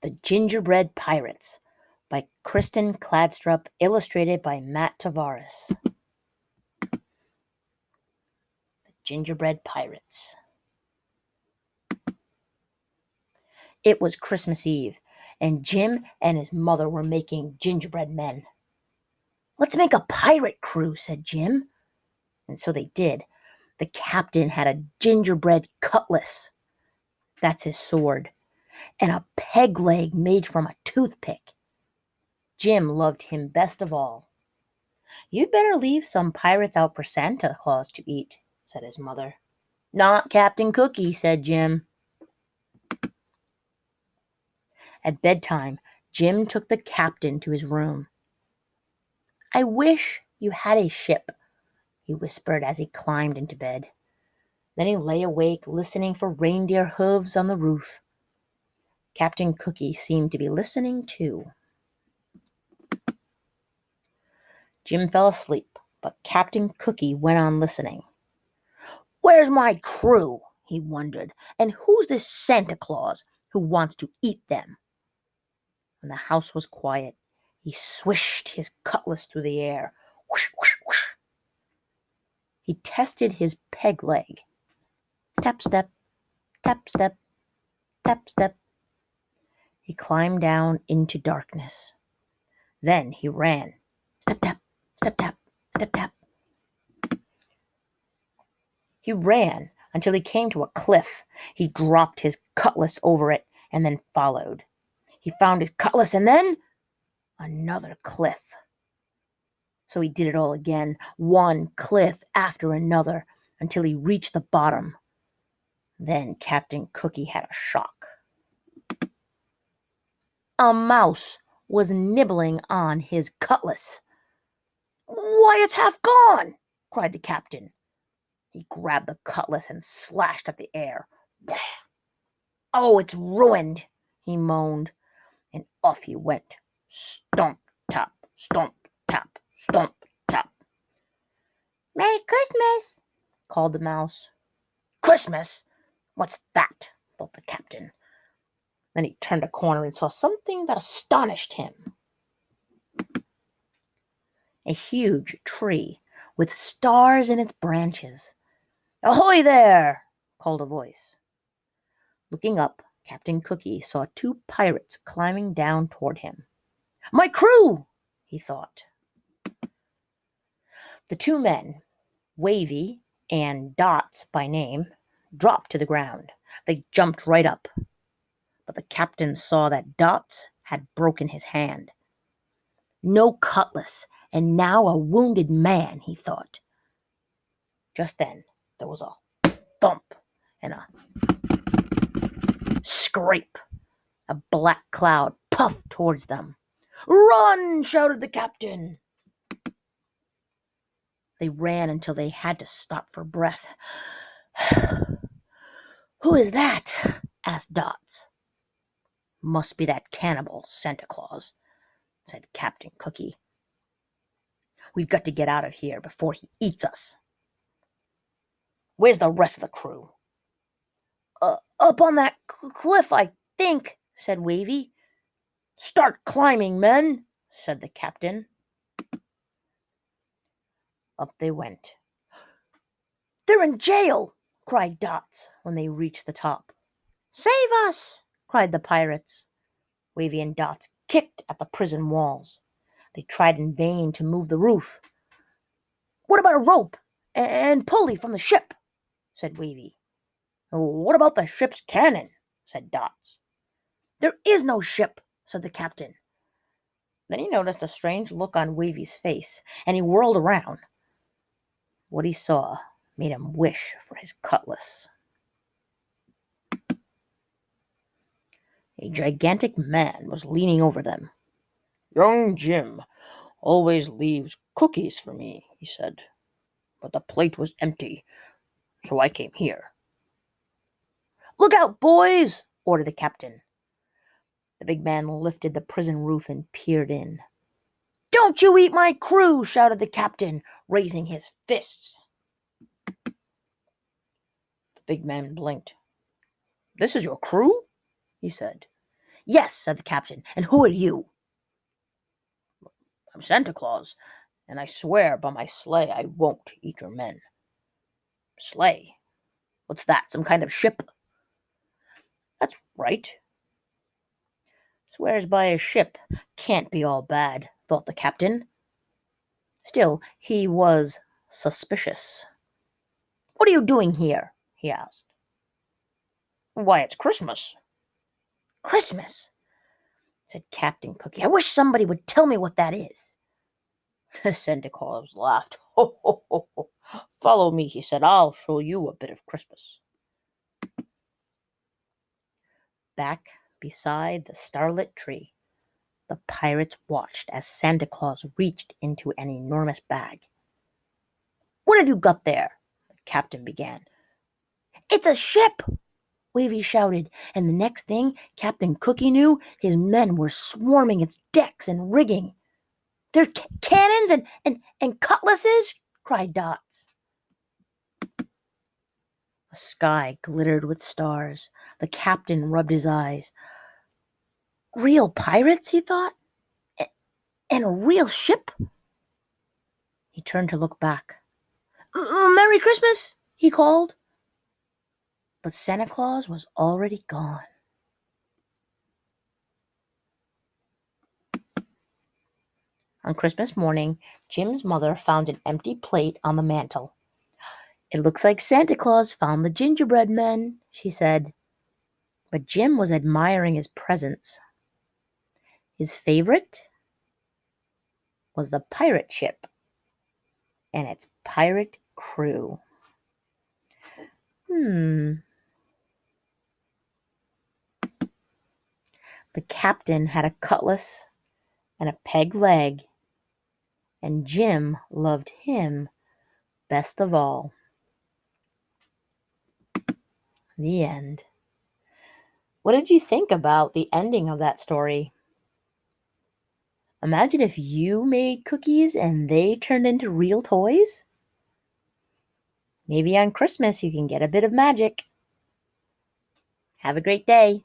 The Gingerbread Pirates by Kristen Cladstrup, illustrated by Matt Tavares. The Gingerbread Pirates. It was Christmas Eve, and Jim and his mother were making gingerbread men. "Let's make a pirate crew," said Jim. And so they did. The captain had a gingerbread cutlass. That's his sword. And a peg leg made from a toothpick. Jim loved him best of all. "You'd better leave some pirates out for Santa Claus to eat," said his mother. "Not Captain Cookie," said Jim. At bedtime, Jim took the captain to his room. "I wish you had a ship," he whispered as he climbed into bed. Then he lay awake listening for reindeer hooves on the roof. Captain Cookie seemed to be listening too. Jim fell asleep, but Captain Cookie went on listening. "Where's my crew?" he wondered. "And who's this Santa Claus who wants to eat them?" When the house was quiet, he swished his cutlass through the air. Whoosh, whoosh, whoosh. He tested his peg leg. Tap, step, tap, step, tap, step. He climbed down into darkness. Then he ran. Step, tap, step, tap, step, tap. He ran until he came to a cliff. He dropped his cutlass over it and then followed. He found his cutlass and then another cliff. So he did it all again, one cliff after another, until he reached the bottom. Then Captain Cookie had a shock. A mouse was nibbling on his cutlass. "Why, it's half gone!" cried the captain. He grabbed the cutlass and slashed at the air. "Oh, it's ruined," he moaned, and off he went. Stomp, tap, stomp, tap, stomp, tap. "Merry Christmas," called the mouse. "Christmas? What's that?" thought the captain. Then he turned a corner and saw something that astonished him. A huge tree with stars in its branches. "Ahoy there!" called a voice. Looking up, Captain Cookie saw two pirates climbing down toward him. "My crew!" he thought. The two men, Wavy and Dots by name, dropped to the ground. They jumped right up. But the captain saw that Dots had broken his hand. No cutlass, and now a wounded man, he thought. Just then, there was a thump and a scrape. A black cloud puffed towards them. "Run!" shouted the captain. They ran until they had to stop for breath. "Who is that?" asked Dots. "Must be that cannibal Santa Claus," said Captain Cookie. "We've got to get out of here before he eats us." "Where's the rest of the crew?" Up on that cliff, I think," said Wavy. "Start climbing, men," said the captain. Up they went. "They're in jail!" cried Dots when they reached the top. "Save us!" cried the pirates. Wavy and Dots kicked at the prison walls. They tried in vain to move the roof. "What about a rope and pulley from the ship?" said Wavy. "What about the ship's cannon?" said Dots. "There is no ship," said the captain. Then he noticed a strange look on Wavy's face, and he whirled around. What he saw made him wish for his cutlass. A gigantic man was leaning over them. "Young Jim always leaves cookies for me," he said, "but the plate was empty, so I came here." "Look out, boys!" ordered the captain. The big man lifted the prison roof and peered in. "Don't you eat my crew!" shouted the captain, raising his fists. The big man blinked. "This is your crew?" he said. Yes, said the captain. And who are you? I'm Santa Claus, and I swear by my sleigh I won't eat your men. Sleigh? What's that? Some kind of ship? That's right. Swears by a ship. Can't be all bad, thought the captain. Still, he was suspicious. What are you doing here? He asked. Why, it's Christmas. Christmas, said Captain Cookie. I wish somebody would tell me what that is. Santa Claus laughed. Ho, ho, ho, ho. Follow me, he said. I'll show you a bit of Christmas. Back beside the starlit tree, the pirates watched as Santa Claus reached into an enormous bag. What have you got there? The captain began. It's a ship, Wavy shouted, and the next thing Captain Cookie knew, his men were swarming its decks and rigging. They're cannons and cutlasses, cried Dots. The sky glittered with stars. The captain rubbed his eyes. Real pirates, he thought? And a real ship? He turned to look back. Merry Christmas, he called. But Santa Claus was already gone. On Christmas morning, Jim's mother found an empty plate on the mantel. It looks like Santa Claus found the gingerbread men, she said. But Jim was admiring his presents. His favorite was the pirate ship and its pirate crew. The captain had a cutlass and a peg leg, and Jim loved him best of all. The end. What did you think about the ending of that story? Imagine if you made cookies and they turned into real toys. Maybe on Christmas you can get a bit of magic. Have a great day.